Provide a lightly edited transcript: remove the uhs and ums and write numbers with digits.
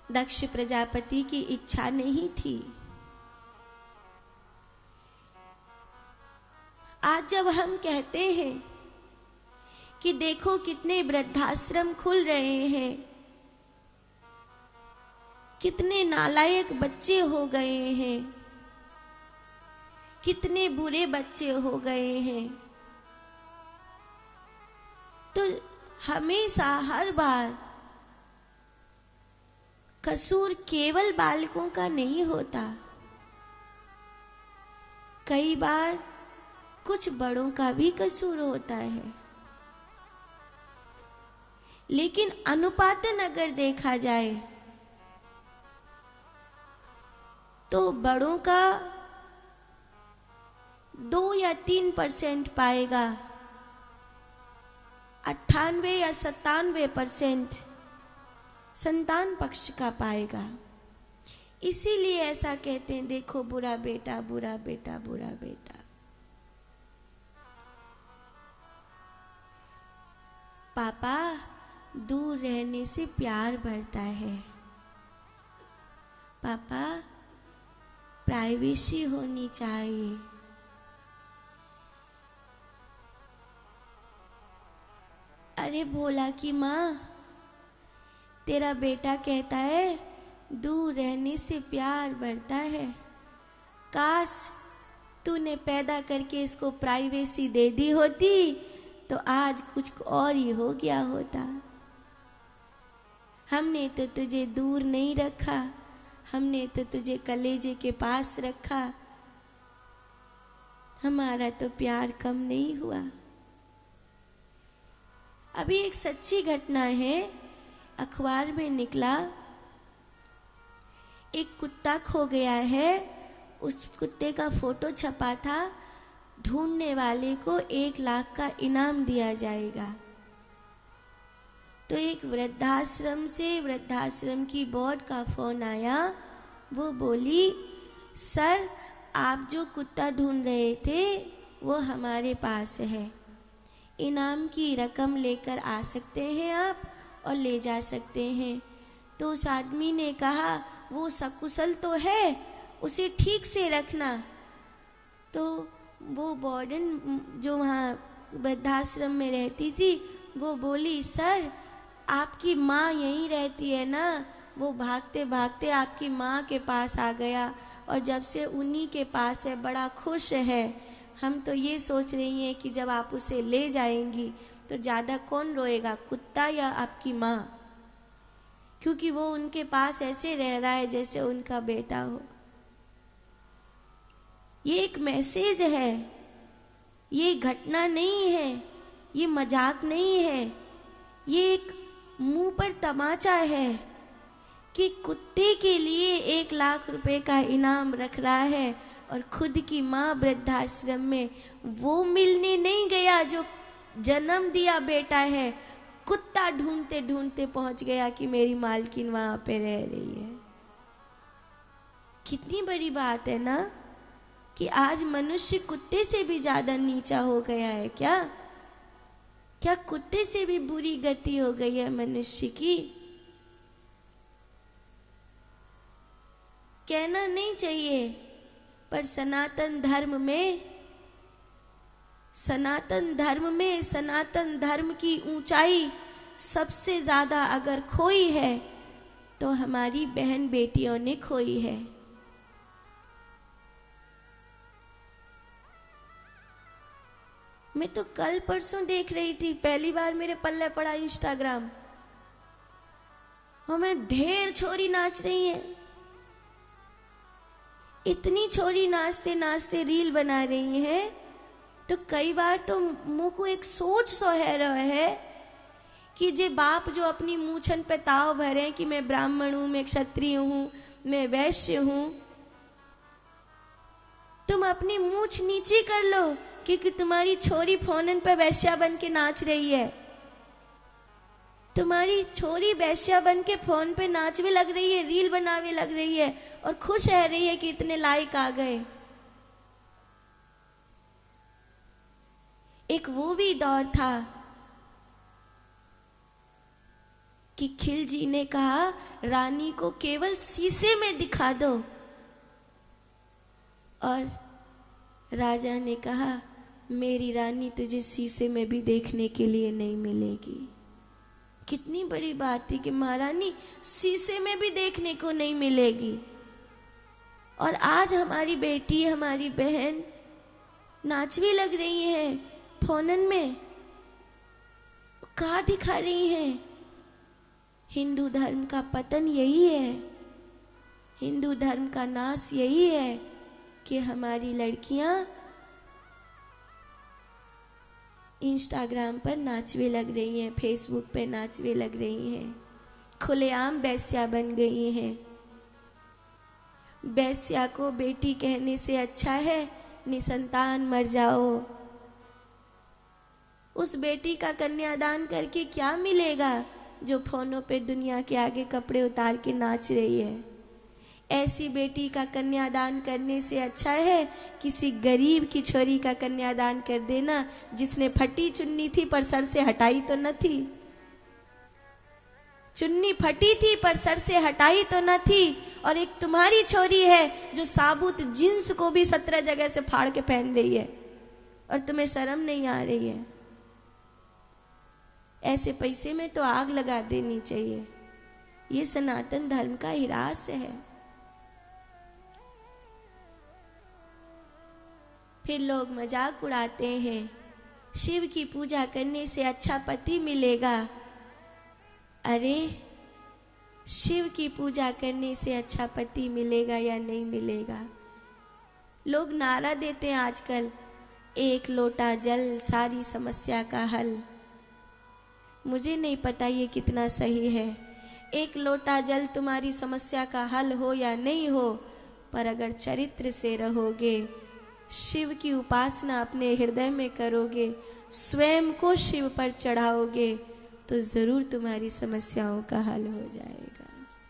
दक्ष प्रजापति की इच्छा नहीं थी। आज जब हम कहते हैं कि देखो कितने वृद्धाश्रम खुल रहे हैं, कितने नालायक बच्चे हो गए हैं, कितने बुरे बच्चे हो गए हैं, तो हमेशा हर बार कसूर केवल बालकों का नहीं होता, कई बार कुछ बड़ों का भी कसूर होता है। लेकिन अनुपातन अगर देखा जाए तो बड़ों का 2 या 3% पाएगा, 98 या 97% संतान पक्ष का पाएगा। इसीलिए ऐसा कहते हैं, देखो बुरा बेटा, बुरा बेटा, बुरा बेटा। पापा, दूर रहने से प्यार बढ़ता है। पापा, प्राइवेसी होनी चाहिए। अरे भोला की माँ, तेरा बेटा कहता है दूर रहने से प्यार बढ़ता है। काश तूने पैदा करके इसको प्राइवेसी दे दी होती तो आज कुछ और ही हो गया होता। हमने तो तुझे दूर नहीं रखा, हमने तो तुझे कलेजे के पास रखा, हमारा तो प्यार कम नहीं हुआ। अभी एक सच्ची घटना है, अखबार में निकला, एक कुत्ता खो गया है, उस कुत्ते का फोटो छपा था, ढूंढने वाले को 1 लाख का इनाम दिया जाएगा। तो एक वृद्धाश्रम से वृद्धाश्रम की बोर्ड का फोन आया। वो बोली, सर आप जो कुत्ता ढूंढ रहे थे वो हमारे पास है, इनाम की रकम लेकर आ सकते हैं आप और ले जा सकते हैं। तो उस आदमी ने कहा, वो सकुशल तो है, उसे ठीक से रखना। तो वो वार्डन जो वहाँ वृद्धाश्रम में रहती थी वो बोली, सर आपकी माँ यहीं रहती है ना। वो भागते भागते आपकी माँ के पास आ गया और जब से उन्हीं के पास है बड़ा खुश है। हम तो ये सोच रही हैं कि जब आप उसे ले जाएंगी तो ज़्यादा कौन रोएगा, कुत्ता या आपकी माँ, क्योंकि वो उनके पास ऐसे रह रहा है जैसे उनका बेटा हो। ये एक मैसेज है, ये घटना नहीं है, ये मजाक नहीं है, ये एक मुंह पर तमाचा है कि कुत्ते के लिए 1 लाख रुपए का इनाम रख रहा है और खुद की माँ वृद्धाश्रम में वो मिलने नहीं गया जो जन्म दिया बेटा है, कुत्ता ढूंढते ढूंढते पहुंच गया कि मेरी मालकिन वहां पे रह रही है। कितनी बड़ी बात है ना कि आज मनुष्य कुत्ते से भी ज्यादा नीचा हो गया है। क्या क्या कुत्ते से भी बुरी गति हो गई है मनुष्य की? कहना नहीं चाहिए, पर सनातन धर्म की ऊंचाई सबसे ज्यादा अगर खोई है तो हमारी बहन बेटियों ने खोई है। मैं तो कल परसों देख रही थी, पहली बार मेरे पल्ले पड़ा इंस्टाग्राम, हमें ढेर छोरी नाच रही है। इतनी छोरी नाचते नाचते रील बना रही हैं तो कई बार तो मुंह को एक सोच सोह रहा है कि जे बाप जो अपनी मूछन पे ताव भरे कि मैं ब्राह्मण हूं, मैं क्षत्रिय हूं, मैं वैश्य हूं, तुम अपनी मूछ नीचे कर लो क्योंकि तुम्हारी छोरी फोनन पे वैश्या बन के नाच रही है। तुम्हारी छोरी वैश्या बन के फोन पे नाचवे लग रही है, रील बनावे लग रही है और खुश रह रही है कि इतने लाइक आ गए। एक वो भी दौर था कि खिलजी ने कहा रानी को केवल शीशे में दिखा दो, और राजा ने कहा मेरी रानी तुझे शीशे में भी देखने के लिए नहीं मिलेगी। कितनी बड़ी बात थी कि महारानी शीशे में भी देखने को नहीं मिलेगी। और आज हमारी बेटी, हमारी बहन नाचवी लग रही है फोनन में, कहा दिखा रही हैं। हिंदू धर्म का पतन यही है, हिंदू धर्म का नाश यही है कि हमारी लड़कियां इंस्टाग्राम पर नाचवे लग रही हैं, फेसबुक पे नाचवे लग रही हैं, खुलेआम बेस्या बन गई हैं। बेस्या को बेटी कहने से अच्छा है निसंतान मर जाओ। उस बेटी का कन्यादान करके क्या मिलेगा जो फोनों पे दुनिया के आगे कपड़े उतार के नाच रही है। ऐसी बेटी का कन्यादान करने से अच्छा है किसी गरीब की छोरी का कन्यादान कर देना, जिसने फटी चुन्नी थी पर सर से हटाई तो न थी। चुन्नी फटी थी पर सर से हटाई तो न थी, और एक तुम्हारी छोरी है जो साबुत जींस को भी 17 जगह से फाड़ के पहन रही है और तुम्हें शर्म नहीं आ रही है। ऐसे पैसे में तो आग लगा देनी चाहिए। ये सनातन धर्म का हिरास है। फिर लोग मजाक उड़ाते हैं, शिव की पूजा करने से अच्छा पति मिलेगा। अरे शिव की पूजा करने से अच्छा पति मिलेगा या नहीं मिलेगा? लोग नारा देते हैं आजकल, एक लोटा जल सारी समस्या का हल। मुझे नहीं पता ये कितना सही है। एक लोटा जल तुम्हारी समस्या का हल हो या नहीं हो, पर अगर चरित्र से रहोगे, शिव की उपासना अपने हृदय में करोगे, स्वयं को शिव पर चढ़ाओगे, तो जरूर तुम्हारी समस्याओं का हल हो जाएगा।